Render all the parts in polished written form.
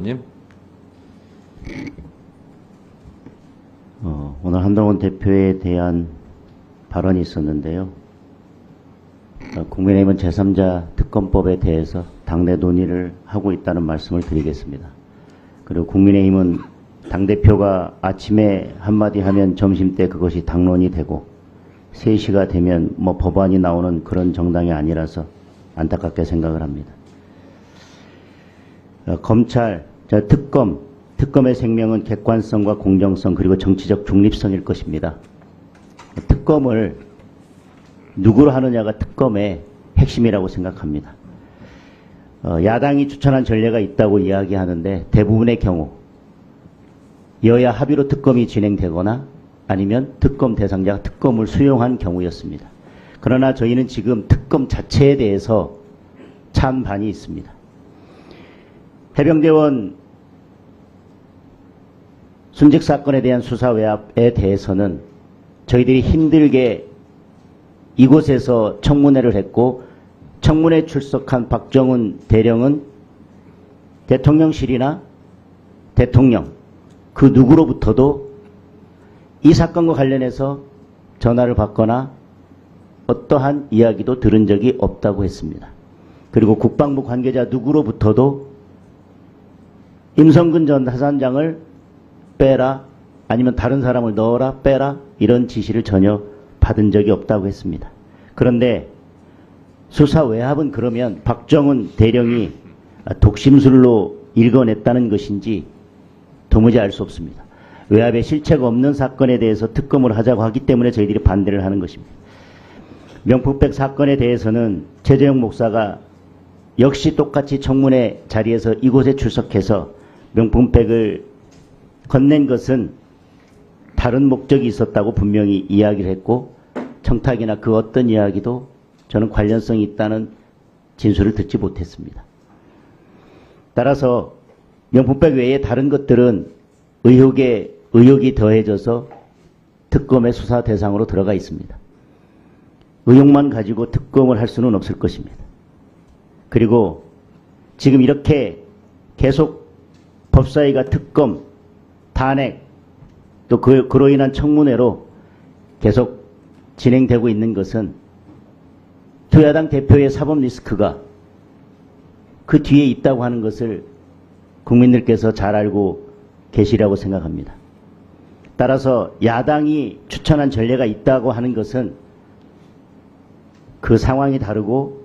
님. 오늘 한동훈 대표에 대한 발언이 있었는데요. 국민의힘은 제3자 특검법에 대해서 당내 논의를 하고 있다는 말씀을 드리겠습니다. 그리고 국민의힘은 당대표가 아침에 한마디 하면 점심때 그것이 당론이 되고 3시가 되면 법안이 나오는 그런 정당이 아니라서 안타깝게 생각을 합니다. 검찰, 특검의 생명은 객관성과 공정성 그리고 정치적 중립성일 것입니다. 특검을 누구로 하느냐가 특검의 핵심이라고 생각합니다. 야당이 추천한 전례가 있다고 이야기하는데 대부분의 경우 여야 합의로 특검이 진행되거나 아니면 특검 대상자가 특검을 수용한 경우였습니다. 그러나 저희는 지금 특검 자체에 대해서 찬반이 있습니다. 해병대원 순직 사건에 대한 수사 외압에 대해서는 저희들이 힘들게 이곳에서 청문회를 했고 청문회에 출석한 박정훈 대령은 대통령실이나 대통령 그 누구로부터도 이 사건과 관련해서 전화를 받거나 어떠한 이야기도 들은 적이 없다고 했습니다. 그리고 국방부 관계자 누구로부터도 임성근 전 사단장을 빼라 아니면 다른 사람을 넣어라 빼라 이런 지시를 전혀 받은 적이 없다고 했습니다. 그런데 수사 외압은 그러면 박정훈 대령이 독심술로 읽어냈다는 것인지 도무지 알 수 없습니다. 외압의 실체가 없는 사건에 대해서 특검을 하자고 하기 때문에 저희들이 반대를 하는 것입니다. 명품백 사건에 대해서는 최재형 목사가 역시 똑같이 청문회 자리에서 이곳에 출석해서 명품백을 건넨 것은 다른 목적이 있었다고 분명히 이야기를 했고 청탁이나 그 어떤 이야기도 저는 관련성이 있다는 진술을 듣지 못했습니다. 따라서 명품백 외에 다른 것들은 의혹이 더해져서 특검의 수사 대상으로 들어가 있습니다. 의혹만 가지고 특검을 할 수는 없을 것입니다. 그리고 지금 이렇게 계속 법사위가 특검, 탄핵, 또 그로 인한 청문회로 계속 진행되고 있는 것은 여야당 대표의 사법 리스크가 그 뒤에 있다고 하는 것을 국민들께서 잘 알고 계시라고 생각합니다. 따라서 야당이 추천한 전례가 있다고 하는 것은 그 상황이 다르고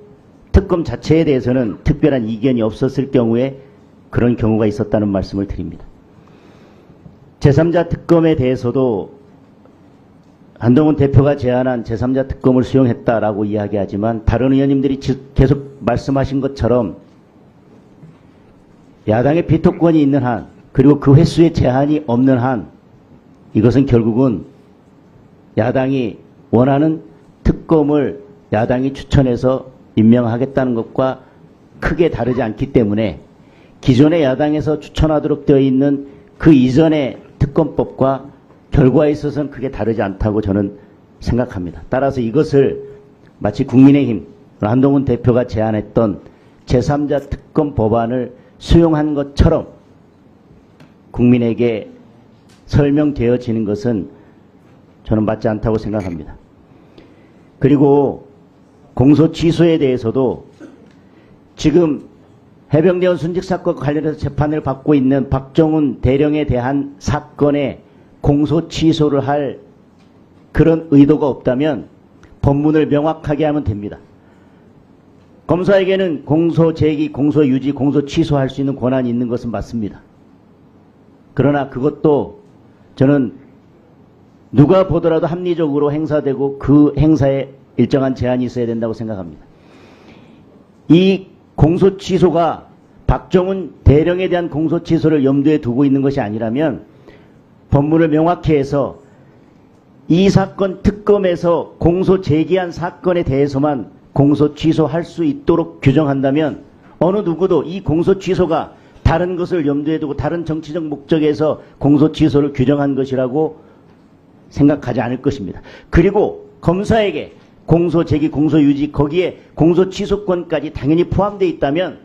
특검 자체에 대해서는 특별한 이견이 없었을 경우에 그런 경우가 있었다는 말씀을 드립니다. 제3자 특검에 대해서도 한동훈 대표가 제안한 제3자 특검을 수용했다라고 이야기하지만 다른 의원님들이 계속 말씀하신 것처럼 야당의 비토권이 있는 한 그리고 그 횟수의 제한이 없는 한 이것은 결국은 야당이 원하는 특검을 야당이 추천해서 임명하겠다는 것과 크게 다르지 않기 때문에 기존의 야당에서 추천하도록 되어 있는 그 이전의 특검법과 결과에 있어서는 크게 다르지 않다고 저는 생각합니다. 따라서 이것을 마치 국민의힘 한동훈 대표가 제안했던 제3자 특검 법안을 수용한 것처럼 국민에게 설명되어지는 것은 저는 맞지 않다고 생각합니다. 그리고 공소 취소에 대해서도 지금 해병대원 순직 사건과 관련해서 재판을 받고 있는 박정훈 대령에 대한 사건에 공소 취소를 할 그런 의도가 없다면 법문을 명확하게 하면 됩니다. 검사에게는 공소 제기, 공소 유지, 공소 취소할 수 있는 권한이 있는 것은 맞습니다. 그러나 그것도 저는 누가 보더라도 합리적으로 행사되고 그 행사에 일정한 제한이 있어야 된다고 생각합니다. 이 공소 취소가 박정훈 대령에 대한 공소 취소를 염두에 두고 있는 것이 아니라면 법문을 명확히 해서 이 사건 특검에서 공소 제기한 사건에 대해서만 공소 취소할 수 있도록 규정한다면 어느 누구도 이 공소 취소가 다른 것을 염두에 두고 다른 정치적 목적에서 공소 취소를 규정한 것이라고 생각하지 않을 것입니다. 그리고 검사에게 공소 제기, 공소 유지 거기에 공소 취소권까지 당연히 포함되어 있다면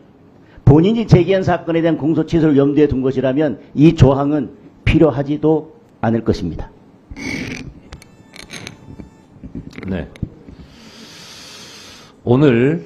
본인이 제기한 사건에 대한 공소 취소를 염두에 둔 것이라면 이 조항은 필요하지도 않을 것입니다. 네. 오늘